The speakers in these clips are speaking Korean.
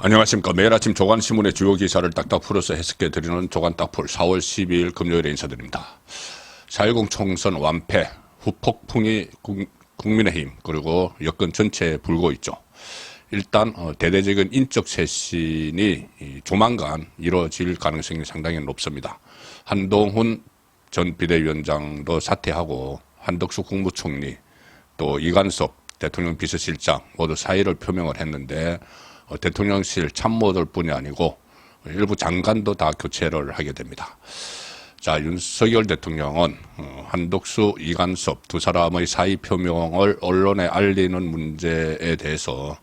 안녕하십니까. 매일 아침 조간신문의 주요 기사를 딱딱 풀어서 해석해 드리는 조간딱풀 4월 12일 금요일에 인사드립니다. 4.10 총선 완패, 후폭풍이 국민의힘 그리고 여권 전체에 불고 있죠. 일단 대대적인 인적 쇄신이 조만간 이루어질 가능성이 상당히 높습니다. 한동훈 전 비대위원장도 사퇴하고 한덕수 국무총리 또 이관섭 대통령 비서실장 모두 사의를 표명을 했는데 대통령실 참모들 뿐이 아니고 일부 장관도 다 교체를 하게 됩니다. 자, 윤석열 대통령은 한덕수, 이관섭 두 사람의 사의 표명을 언론에 알리는 문제에 대해서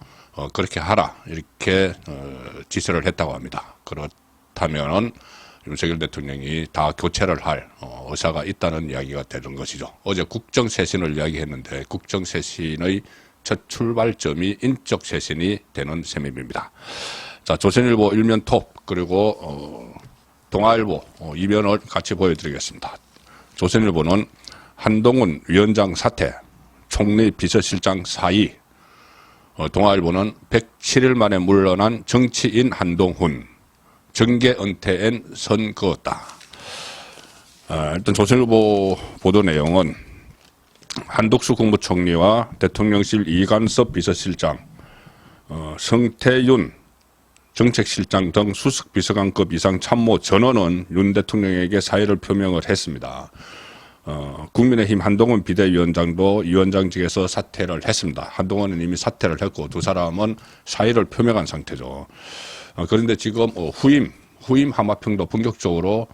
그렇게 하라 이렇게 지시를 했다고 합니다. 그렇다면은 윤석열 대통령이 다 교체를 할 의사가 있다는 이야기가 되는 것이죠. 어제 국정쇄신을 이야기했는데 국정쇄신의 첫 출발점이 인적 쇄신이 되는 셈입니다. 자, 조선일보 일면 톱 그리고 동아일보 이면을 같이 보여드리겠습니다. 조선일보는 한동훈 위원장 사퇴, 총리 비서실장 사의. 동아일보는 107일 만에 물러난 정치인 한동훈, 정계 은퇴엔 선 그었다. 일단 조선일보 보도 내용은 한덕수 국무총리와 대통령실 이관섭 비서실장, 성태윤 정책실장 등 수석비서관급 이상 참모 전원은 윤 대통령에게 사의를 표명을 했습니다. 국민의힘 한동훈 비대위원장도 위원장직에서 사퇴를 했습니다. 한동훈은 이미 사퇴를 했고 두 사람은 사의를 표명한 상태죠. 그런데 지금 후임 하마평도 본격적으로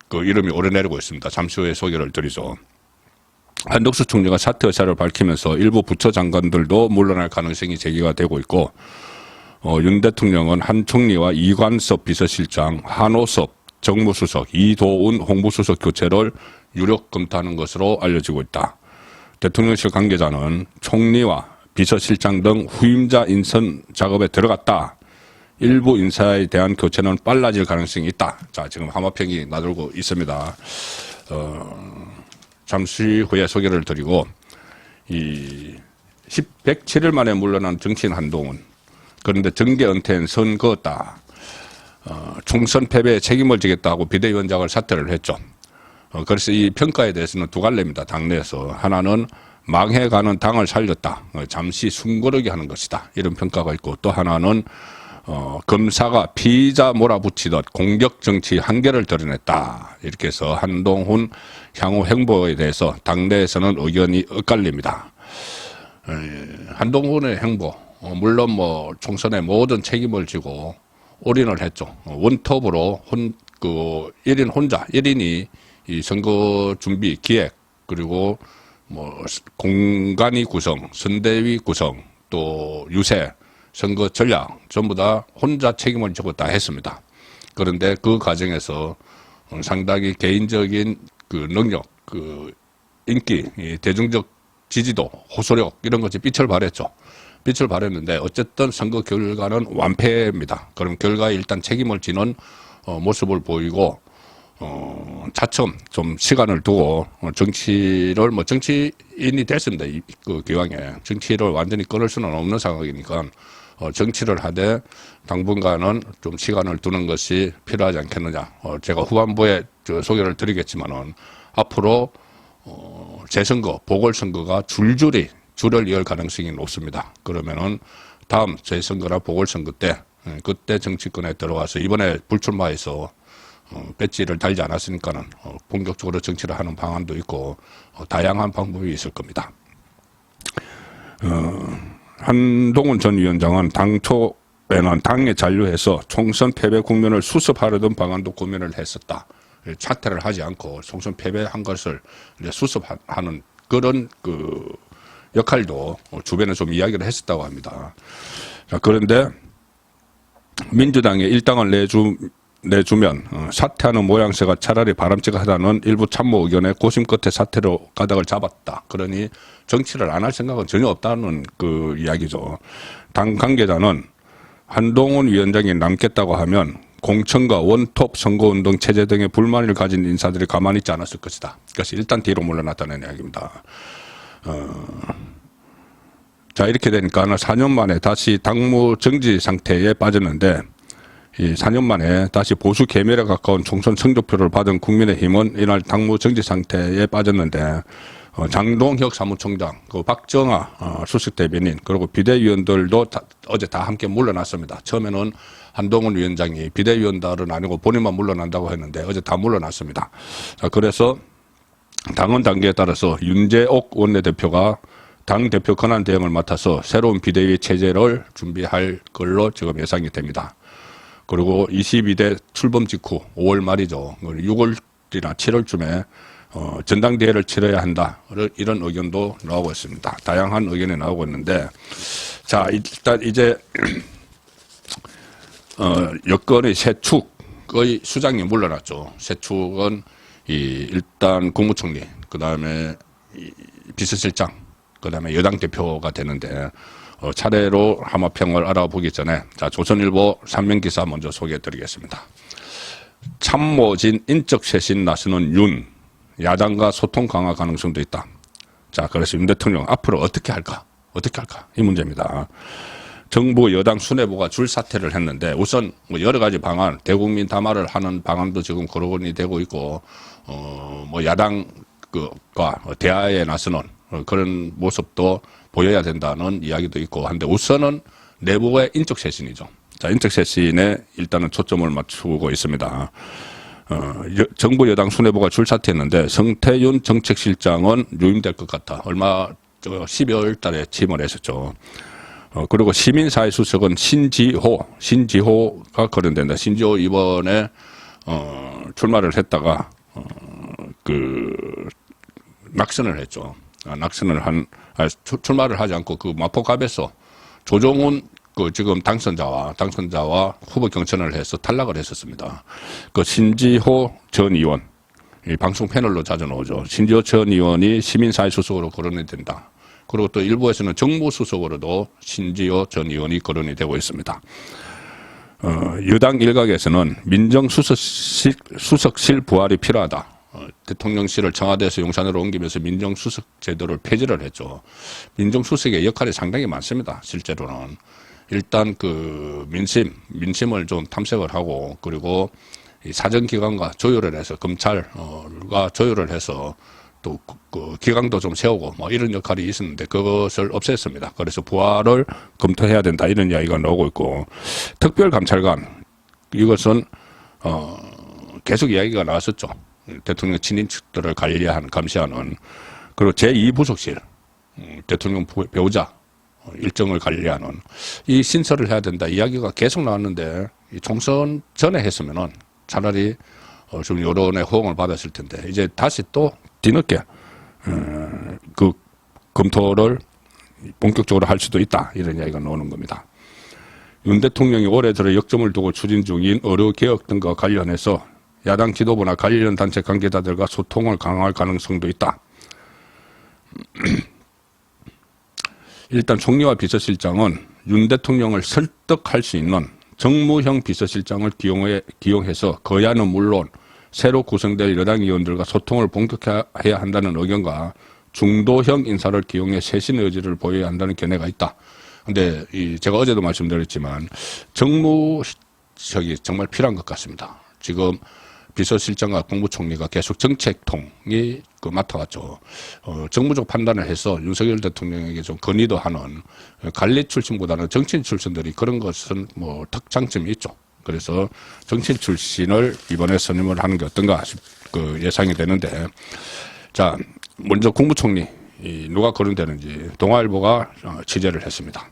그 이름이 오르내리고 있습니다. 잠시 후에 소개를 드리죠. 한덕수 총리가 사퇴 의사를 밝히면서 일부 부처 장관들도 물러날 가능성이 제기가 되고 있고 윤 대통령은 한 총리와 이관섭 비서실장, 한호섭 정무수석, 이도운 홍보수석 교체를 유력 검토하는 것으로 알려지고 있다. 대통령실 관계자는 총리와 비서실장 등 후임자 인선 작업에 들어갔다. 일부 인사에 대한 교체는 빨라질 가능성이 있다. 자, 지금 하마평이 나돌고 있습니다. 잠시 후에 소개를 드리고 107일 만에 물러난 정치인 한동훈. 그런데 정계 은퇴는 선 그었다. 총선 패배에 책임을 지겠다고 비대위원장을 사퇴를 했죠. 그래서 이 평가에 대해서는 두 갈래입니다. 당내에서. 하나는 망해가는 당을 살렸다. 잠시 숨고르게 하는 것이다. 이런 평가가 있고 또 하나는 검사가 피의자 몰아붙이듯 공격 정치 한계를 드러냈다. 이렇게 해서 한동훈 향후 행보에 대해서 당내에서는 의견이 엇갈립니다. 한동훈의 행보, 물론 뭐 총선에 모든 책임을 지고 올인을 했죠. 원톱으로 1인 혼자, 1인이 이 선거 준비 기획, 그리고 뭐 공간위 구성, 선대위 구성, 또 유세, 선거 전략 전부 다 혼자 책임을 지고 다 했습니다. 그런데 그 과정에서 상당히 개인적인 그 능력, 그 인기, 대중적 지지도, 호소력 이런 것이 빛을 발했죠. 빛을 발했는데 어쨌든 선거 결과는 완패입니다. 그럼 결과에 일단 책임을 지는 모습을 보이고 차츰 좀 시간을 두고 정치를 뭐 정치인이 됐습니다. 그 기왕에 정치를 완전히 끊을 수는 없는 상황이니까 정치를 하되 당분간은 좀 시간을 두는 것이 필요하지 않겠느냐. 제가 후반부에 소개를 드리겠지만은 앞으로 재선거, 보궐선거가 줄을 이을 가능성이 높습니다. 그러면은 다음 재선거나 보궐선거 때 그때 정치권에 들어와서 이번에 불출마해서 배지를 달지 않았으니까는 본격적으로 정치를 하는 방안도 있고 다양한 방법이 있을 겁니다. 한동훈 전 위원장은 당초에는 당에 잔류해서 총선 패배 국면을 수습하려던 방안도 고민을 했었다. 사퇴를 하지 않고 총선 패배한 것을 이제 수습하는 그런 그 역할도 주변에 좀 이야기를 했었다고 합니다. 자, 그런데 민주당에 일당을 내주면 사퇴하는 모양새가 차라리 바람직하다는 일부 참모 의견에 고심 끝에 사퇴로 가닥을 잡았다. 그러니 정치를 안 할 생각은 전혀 없다는 그 이야기죠. 당 관계자는 한동훈 위원장이 남겠다고 하면 공천과 원톱 선거운동 체제 등의 불만을 가진 인사들이 가만히 있지 않았을 것이다. 그래서 일단 뒤로 물러났다는 이야기입니다. 자, 이렇게 되니까 4년 만에 다시 당무 정지 상태에 빠졌는데, 이 4년 만에 다시 보수 괴멸에 가까운 총선 성적표를 받은 국민의힘은 이날 당무 정지 상태에 빠졌는데, 장동혁 사무총장, 그 박정아 수석 대변인, 그리고 비대위원들도 어제 다 함께 물러났습니다. 처음에는 한동훈 위원장이 비대위원들은 아니고 본인만 물러난다고 했는데 어제 다 물러났습니다. 자, 그래서 당헌 단계에 따라서 윤재옥 원내대표가 당대표 권한 대행을 맡아서 새로운 비대위 체제를 준비할 걸로 지금 예상이 됩니다. 그리고 22대 출범 직후 5월 말이죠. 6월이나 7월쯤에 전당대회를 치러야 한다. 이런 의견도 나오고 있습니다. 다양한 의견이 나오고 있는데, 자, 일단 이제 여권의 세 축의 수장이 물러났죠. 세 축은 일단 국무총리, 그 다음에 비서실장, 그 다음에 여당 대표가 되는데, 차례로 하마평을 알아보기 전에, 자, 조선일보 3면 기사 먼저 소개해 드리겠습니다. 참모진 인적 쇄신 나서는 윤, 야당과 소통 강화 가능성도 있다. 자, 그래서 윤 대통령 앞으로 어떻게 할까? 이 문제입니다. 정부 여당 수뇌부가 줄 사퇴를 했는데, 우선 뭐 여러 가지 방안, 대국민 담화를 하는 방안도 지금 거론이 되고 있고, 뭐 야당과 대화에 나서는 그런 모습도 보여야 된다는 이야기도 있고 한데, 우선은 내부의 인적 쇄신이죠. 자, 인적 쇄신에 일단은 초점을 맞추고 있습니다. 정부 여당 수뇌부가 줄사퇴했는데 성태윤 정책실장은 유임될 것 같아. 12월 달에 취임을 했었죠. 그리고 시민사회 수석은 신지호가 거론된다. 신지호 이번에 출마를 했다가 낙선을 했죠. 출마를 하지 않고 그 마포갑에서 조정훈 지금 당선자와 후보 경선을 해서 탈락을 했었습니다. 그 신지호 전 의원, 이 방송 패널로 자주 나오죠. 신지호 전 의원이 시민사회 수석으로 거론이 된다. 그리고 또 일부에서는 정무수석으로도 신지호 전 의원이 거론이 되고 있습니다. 여당 일각에서는 민정수석실 부활이 필요하다. 대통령실을 청와대에서 용산으로 옮기면서 민정수석 제도를 폐지를 했죠. 민정수석의 역할이 상당히 많습니다. 실제로는. 일단 민심을 좀 탐색을 하고, 그리고 사정기관과 조율을 해서, 검찰과 조율을 해서 또 기강도 좀 세우고 뭐 이런 역할이 있었는데 그것을 없앴습니다. 그래서 부활을 검토해야 된다, 이런 이야기가 나오고 있고, 특별감찰관, 이것은 계속 이야기가 나왔었죠. 대통령 친인척들을 감시하는, 그리고 제2부속실, 대통령 배우자 일정을 관리하는, 이 신설을 해야 된다 이야기가 계속 나왔는데, 이 총선 전에 했으면은 차라리 좀 여론의 호응을 받았을 텐데, 이제 다시 또 뒤늦게 그 검토를 본격적으로 할 수도 있다, 이런 이야기가 나오는 겁니다. 윤 대통령이 올해 들어 역점을 두고 추진 중인 의료 개혁 등과 관련해서 야당 지도부나 관련 단체 관계자들과 소통을 강화할 가능성도 있다. 일단 총리와 비서실장은 윤 대통령을 설득할 수 있는 정무형 비서실장을 기용해서 거야는 물론 새로 구성될 여당 의원들과 소통을 본격화해야 한다는 의견과 중도형 인사를 기용해 쇄신 의지를 보여야 한다는 견해가 있다. 근데 제가 어제도 말씀드렸지만 정무석이 정말 필요한 것 같습니다. 지금 비서실장과 국무총리가 계속 정책통이 맡아왔죠. 정무적 판단을 해서 윤석열 대통령에게 좀 건의도 하는, 관리 출신보다는 정치인 출신들이 그런 것은 뭐 특장점이 있죠. 그래서 정치인 출신을 이번에 선임을 하는 게 어떤가 예상이 되는데, 자, 먼저 국무총리 누가 거론되는지 동아일보가 취재를 했습니다.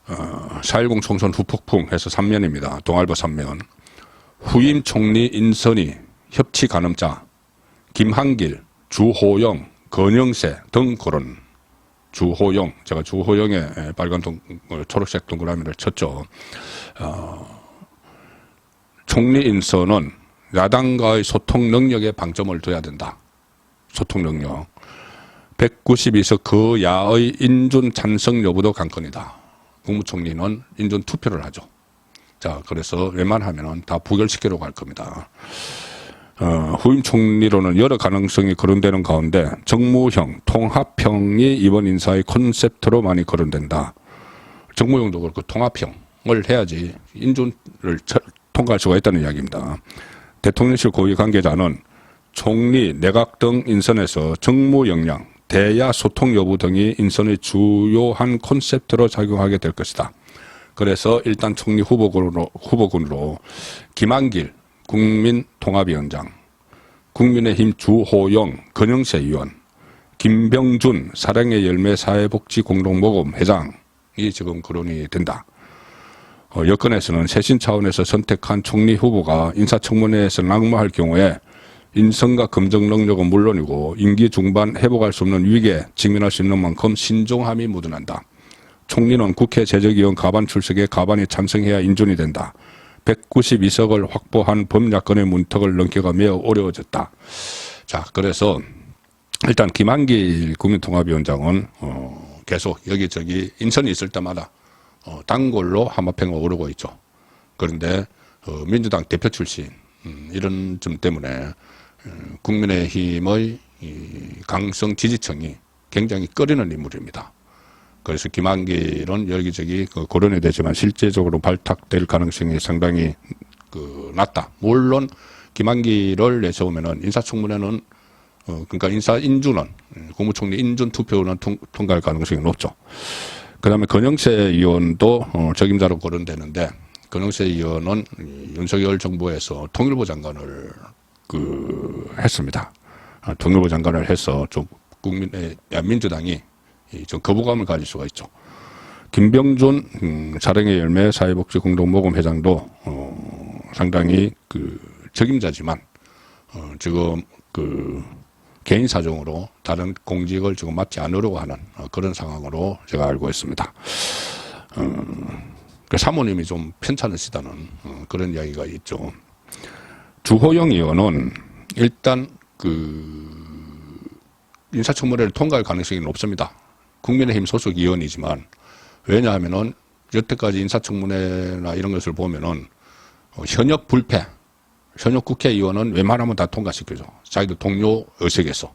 4.10 총선 후폭풍 해서 3면입니다. 동아일보 3면. 후임 총리 인선이 협치 가늠자 김한길, 주호영, 건영세 등 거론. 주호영, 제가 주호영의 빨간 초록색 동그라미를 쳤죠. 총리 인선은 야당과의 소통 능력에 방점을 둬야 된다. 소통 능력. 192석 그 야의 인준 찬성 여부도 관건이다. 국무총리는 인준 투표를 하죠. 자, 그래서 웬만하면 다 부결시키려고 할 겁니다. 후임 총리로는 여러 가능성이 거론되는 가운데 정무형, 통합형이 이번 인사의 콘셉트로 많이 거론된다. 정무형도 그렇고 통합형을 해야지 인준을 통과할 수가 있다는 이야기입니다. 대통령실 고위 관계자는 총리, 내각 등 인선에서 정무 역량, 대야 소통 여부 등이 인선의 주요한 콘셉트로 작용하게 될 것이다. 그래서 일단 총리 후보군으로 김한길 국민통합위원장, 국민의힘 주호영 건영세 의원, 김병준 사랑의 열매 사회복지공동모금 회장이 지금 거론이 된다. 여권에서는 쇄신 차원에서 선택한 총리 후보가 인사청문회에서 낙마할 경우에 인성과 검증 능력은 물론이고 임기 중반 회복할 수 없는 위기에 직면할 수 있는 만큼 신중함이 묻어난다. 총리는 국회 재적위원 가반 출석에 가반이 찬성해야 인준이 된다. 192석을 확보한 범야권의 문턱을 넘기가 매우 어려워졌다. 자, 그래서 일단 김한길 국민통합위원장은 계속 여기저기 인선이 있을 때마다 단골로 하마평을 오르고 있죠. 그런데 민주당 대표 출신 이런 점 때문에 국민의힘의 강성 지지층이 굉장히 꺼리는 인물입니다. 그래서 김한길은 여기저기 거론이 되지만 실제적으로 발탁될 가능성이 상당히 낮다. 물론 김한길을 내세우면은 인사청문회는 그러니까 인준은 국무총리 인준 투표는 통과할 가능성이 높죠. 그다음에 건영세 의원도 적임자로 거론되는데 건영세 의원은 윤석열 정부에서 통일부 장관을 했습니다. 통일부 장관을 해서 좀 민주당이 좀 거부감을 가질 수가 있죠. 김병준 사랑의 열매 사회복지공동모금 회장도 상당히 적임자지만 지금 개인 사정으로 다른 공직을 지금 맡지 않으려고 하는 그런 상황으로 제가 알고 있습니다. 사모님이 좀 편찮으시다는 그런 이야기가 있죠. 주호영 의원은 일단 인사청문회를 통과할 가능성이 높습니다. 국민의힘 소속 의원이지만 왜냐하면은 여태까지 인사청문회나 이런 것을 보면은 현역 불패, 현역 국회의원은 웬만하면 다 통과시켜줘. 자기도 동료 의석에서.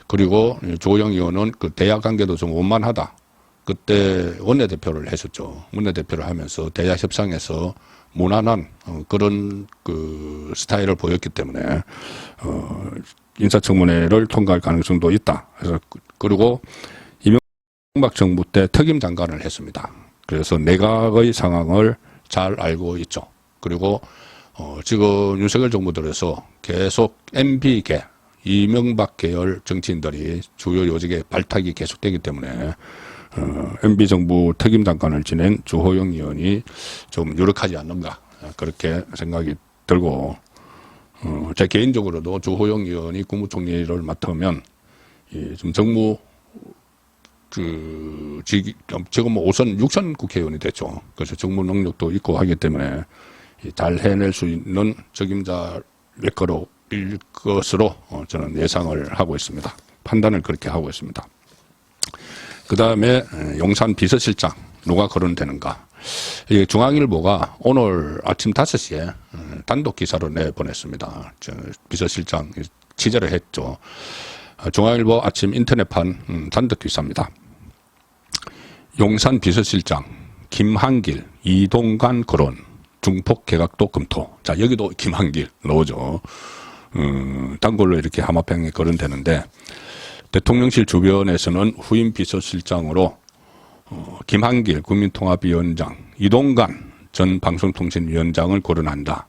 그리고 조영 의원은 대야 관계도 좀 원만하다. 그때 원내대표를 했었죠. 원내대표를 하면서 대야 협상에서 무난한 그런 스타일을 보였기 때문에 인사청문회를 통과할 가능성도 있다. 그래서 그리고 이명박 정부 때 특임 장관을 했습니다. 그래서 내각의 상황을 잘 알고 있죠. 그리고 지금 윤석열 정부 들어서 계속 MB계, 이명박 계열 정치인들이 주요 요직에 발탁이 계속되기 때문에 MB정부 특임 장관을 지낸 주호영 의원이 좀 유력하지 않는가 그렇게 생각이 들고 제 개인적으로도 주호영 의원이 국무총리를 맡으면 좀 정무 지금 5선 6선 국회의원이 됐죠. 그래서 정무 능력도 있고 하기 때문에 잘 해낼 수 있는 적임자일 것으로 저는 예상을 하고 있습니다. 판단을 그렇게 하고 있습니다. 그 다음에 용산 비서실장 누가 거론되는가. 중앙일보가 오늘 아침 5시에 단독 기사로 내보냈습니다. 비서실장 취재를 했죠. 중앙일보 아침 인터넷판 단독 기사입니다. 용산 비서실장 김한길, 이동관 거론, 중폭 개각도 검토. 자, 여기도 김한길 나오죠. 단골로 이렇게 하마평에 거론되는데 대통령실 주변에서는 후임 비서실장으로 김한길 국민통합위원장, 이동관 전 방송통신위원장을 거론한다.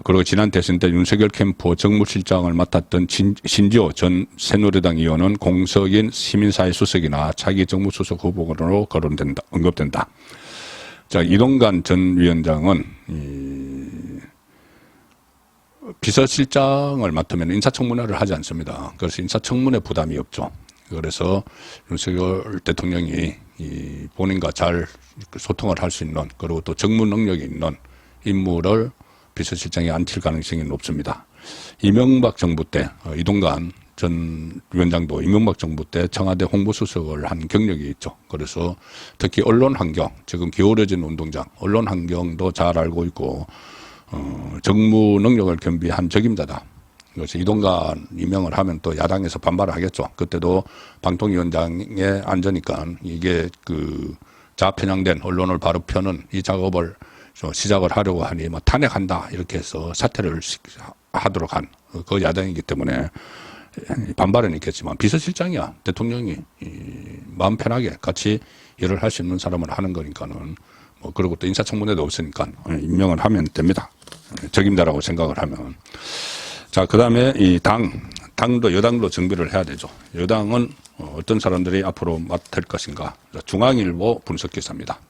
그리고 지난 대선 때 윤석열 캠프 정무실장을 맡았던 신지호 전 새누리당 의원은 공석인 시민사회 수석이나 차기 정무수석 후보로 거론된다, 언급된다. 자, 이동관 전 위원장은 비서실장을 맡으면 인사청문회를 하지 않습니다. 그래서 인사청문회 부담이 없죠. 그래서 윤석열 대통령이 본인과 잘 소통을 할 수 있는 그리고 또 정무 능력이 있는 인물을 비서실장에 앉힐 가능성이 높습니다. 이명박 정부 때 이동관 전 위원장도 이명박 정부 때 청와대 홍보수석을 한 경력이 있죠. 그래서 특히 언론 환경, 지금 기울어진 운동장, 언론 환경도 잘 알고 있고 정무 능력을 겸비한 적임자다. 그래서 이동관 임명을 하면 또 야당에서 반발을 하겠죠. 그때도 방통위원장에 앉으니까 이게 그 좌편향된 언론을 바로 펴는 이 작업을 시작을 하려고 하니 뭐 탄핵한다 이렇게 해서 사퇴를 하도록 한 그 야당이기 때문에 반발은 있겠지만 비서실장이야. 대통령이 마음 편하게 같이 일을 할 수 있는 사람을 하는 거니까는 뭐 그리고 또 인사청문회도 없으니까 임명을 하면 됩니다. 적임자라고 생각을 하면. 자, 그 다음에 이 당도 여당도 정비를 해야 되죠. 여당은 어떤 사람들이 앞으로 맡을 것인가. 중앙일보 분석기사입니다.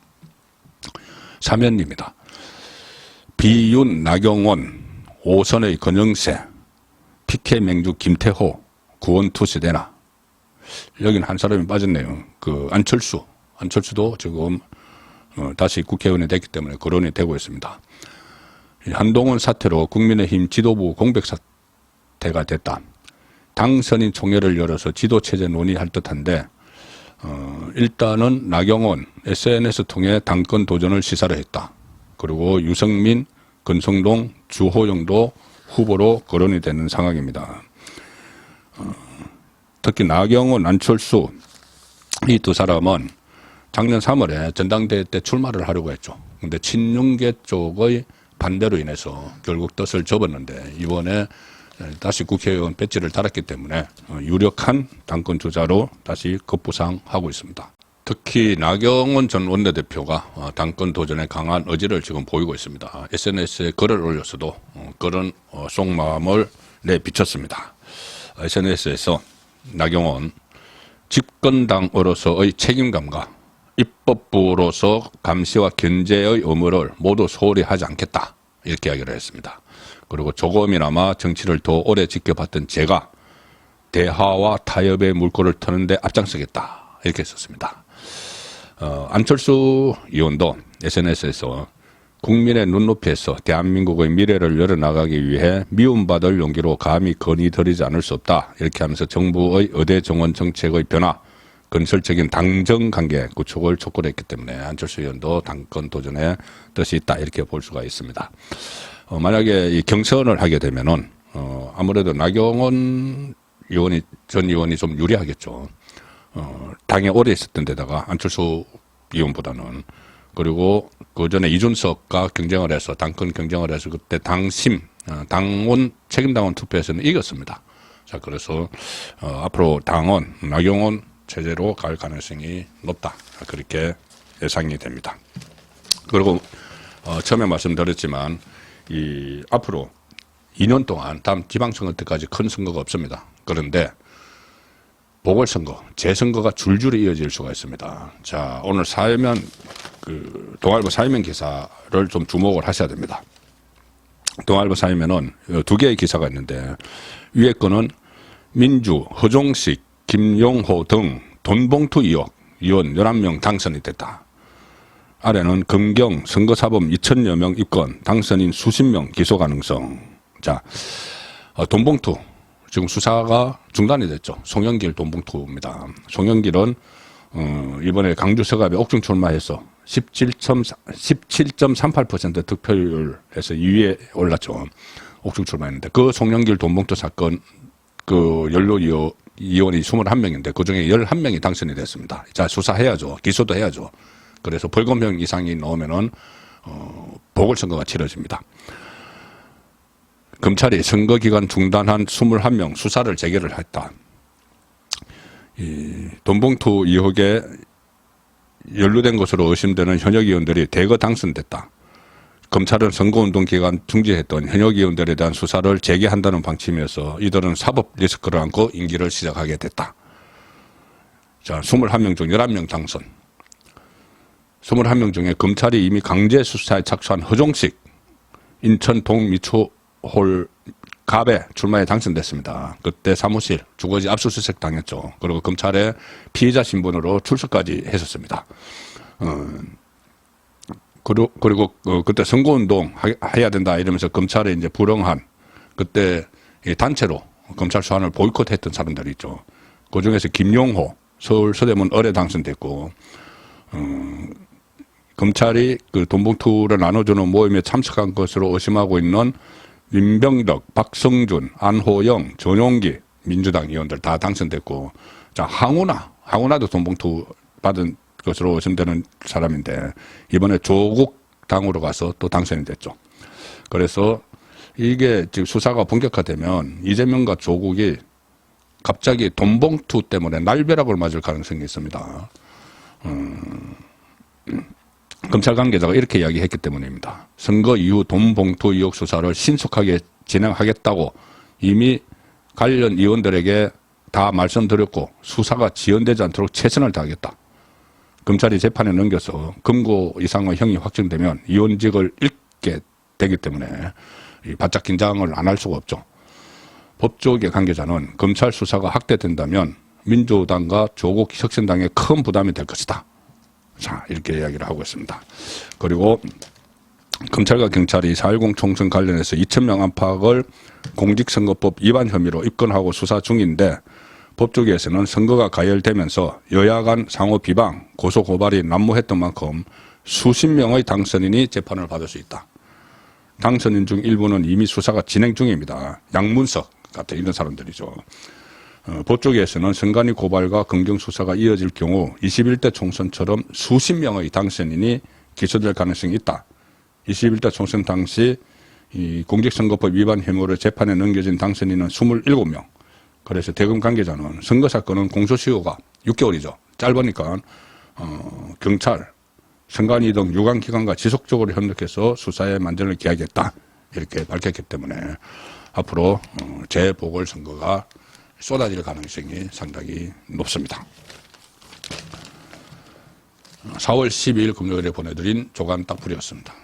사면입니다. 비윤, 나경원, 오선의 권영세, PK맹주, 김태호, 구원투세대나. 여긴 한 사람이 빠졌네요. 그 안철수도 지금 다시 국회의원이 됐기 때문에 거론이 되고 있습니다. 한동훈 사태로 국민의힘 지도부 공백 사태가 됐다. 당선인 총회를 열어서 지도체제 논의할 듯한데 일단은 나경원 SNS 통해 당권 도전을 시사를 했다. 그리고 유승민, 권성동, 주호영도 후보로 거론이 되는 상황입니다. 특히 나경원, 안철수 이 두 사람은 작년 3월에 전당대회 때 출마를 하려고 했죠. 근데 친윤계 쪽의 반대로 인해서 결국 뜻을 접었는데 이번에 다시 국회의원 배지를 달았기 때문에 유력한 당권 주자로 다시 급부상하고 있습니다. 특히 나경원 전 원내대표가 당권 도전에 강한 의지를 지금 보이고 있습니다. SNS에 글을 올렸어도 그런 속마음을 내비쳤습니다. SNS에서 나경원 집권당으로서의 책임감과 입법부로서 감시와 견제의 의무를 모두 소홀히 하지 않겠다. 이렇게 이야기를 했습니다. 그리고 조금이나마 정치를 더 오래 지켜봤던 제가 대화와 타협의 물꼬를 트는데 앞장서겠다. 이렇게 썼습니다. 안철수 의원도 SNS에서 국민의 눈높이에서 대한민국의 미래를 열어나가기 위해 미움받을 용기로 감히 건의드리지 않을 수 없다. 이렇게 하면서 정부의 의대 정원 정책의 변화, 건설적인 당정관계 구축을 촉구했기 때문에 안철수 의원도 당권 도전에 뜻이 있다. 이렇게 볼 수가 있습니다. 만약에 이 경선을 하게 되면은 아무래도 나경원 전 의원이 좀 유리하겠죠. 당에 오래 있었던 데다가 안철수 의원보다는. 그리고 그 전에 이준석과 경쟁을 해서 당권 경쟁을 해서 그때 당원 책임당원 투표에서는 이겼습니다. 자, 그래서 앞으로 당원 나경원 체제로 갈 가능성이 높다. 그렇게 예상이 됩니다. 그리고 처음에 말씀드렸지만 앞으로 2년 동안 다음 지방선거 때까지 큰 선거가 없습니다. 그런데 보궐선거, 재선거가 줄줄이 이어질 수가 있습니다. 자, 오늘 동아일보 사회면 기사를 좀 주목을 하셔야 됩니다. 동아일보 사회면은 두 개의 기사가 있는데 위에 거는 민주, 허종식, 김용호 등 돈봉투 의혹 의원 11명 당선이 됐다. 아래는 검경 선거사범 2,000여 명 입건, 당선인 수십 명 기소 가능성. 자, 돈봉투. 지금 수사가 중단이 됐죠. 송영길 돈봉투입니다. 송영길은 이번에 강주 서갑에 옥중 출마해서 17.38% 득표율에서 2위에 올랐죠. 옥중 출마했는데 그 송영길 돈봉투 사건 그 연루 의원이 21명인데 그중에 11명이 당선이 됐습니다. 자, 수사해야죠. 기소도 해야죠. 그래서 벌금형 이상이 나오면은 보궐선거가 치러집니다. 검찰이 선거기간 중단한 21명 수사를 재개를 했다. 이 돈봉투 의혹에 연루된 것으로 의심되는 현역 의원들이 대거 당선됐다. 검찰은 선거운동 기간 중지했던 현역 의원들에 대한 수사를 재개한다는 방침이어서 이들은 사법 리스크를 안고 임기를 시작하게 됐다. 자, 21명 중 11명 당선. 21명 중에 검찰이 이미 강제 수사에 착수한 허종식 인천 동미추홀 갑에 출마에 당선됐습니다. 그때 사무실 주거지 압수수색 당했죠. 그리고 검찰에 피의자 신분으로 출석까지 했었습니다. 그리고 그때 선거운동 해야 된다 이러면서 검찰에 이제 불응한 그때 단체로 검찰 수사를 보이콧했던 사람들이 있죠. 그 중에서 김용호 서울 서대문 을에 당선됐고 검찰이 그 돈봉투를 나눠주는 모임에 참석한 것으로 의심하고 있는 민병덕, 박성준, 안호영, 전용기 민주당 의원들 다 당선됐고, 자, 항우나도 돈봉투 받은 것으로 의심되는 사람인데 이번에 조국 당으로 가서 또 당선이 됐죠. 그래서 이게 지금 수사가 본격화되면 이재명과 조국이 갑자기 돈봉투 때문에 날벼락을 맞을 가능성이 있습니다. 검찰 관계자가 이렇게 이야기했기 때문입니다. 선거 이후 돈봉투 의혹 수사를 신속하게 진행하겠다고 이미 관련 의원들에게 다 말씀드렸고 수사가 지연되지 않도록 최선을 다하겠다. 검찰이 재판에 넘겨서 금고 이상의 형이 확정되면 의원직을 잃게 되기 때문에 바짝 긴장을 안 할 수가 없죠. 법조계 관계자는 검찰 수사가 확대된다면 민주당과 조국 혁신당에 큰 부담이 될 것이다. 자, 이렇게 이야기를 하고 있습니다. 그리고 검찰과 경찰이 4.10 총선 관련해서 2,000명 안팎을 공직선거법 위반 혐의로 입건하고 수사 중인데 법조계에서는 선거가 가열되면서 여야 간 상호 비방, 고소 고발이 난무했던 만큼 수십 명의 당선인이 재판을 받을 수 있다. 당선인 중 일부는 이미 수사가 진행 중입니다. 양문석 같은 이런 사람들이죠. 법조계에서는 선관위 고발과 검경 수사가 이어질 경우 21대 총선처럼 수십 명의 당선인이 기소될 가능성이 있다. 21대 총선 당시 이 공직선거법 위반 혐의로 재판에 넘겨진 당선인은 27명. 그래서 대검 관계자는 선거 사건은 공소시효가 6개월이죠. 짧으니까 경찰, 선관위 등 유관기관과 지속적으로 협력해서 수사에 만전을 기하겠다. 이렇게 밝혔기 때문에 앞으로 재보궐선거가 쏟아질 가능성이 상당히 높습니다. 4월 12일 금요일에 보내드린 조간 딱풀이었습니다.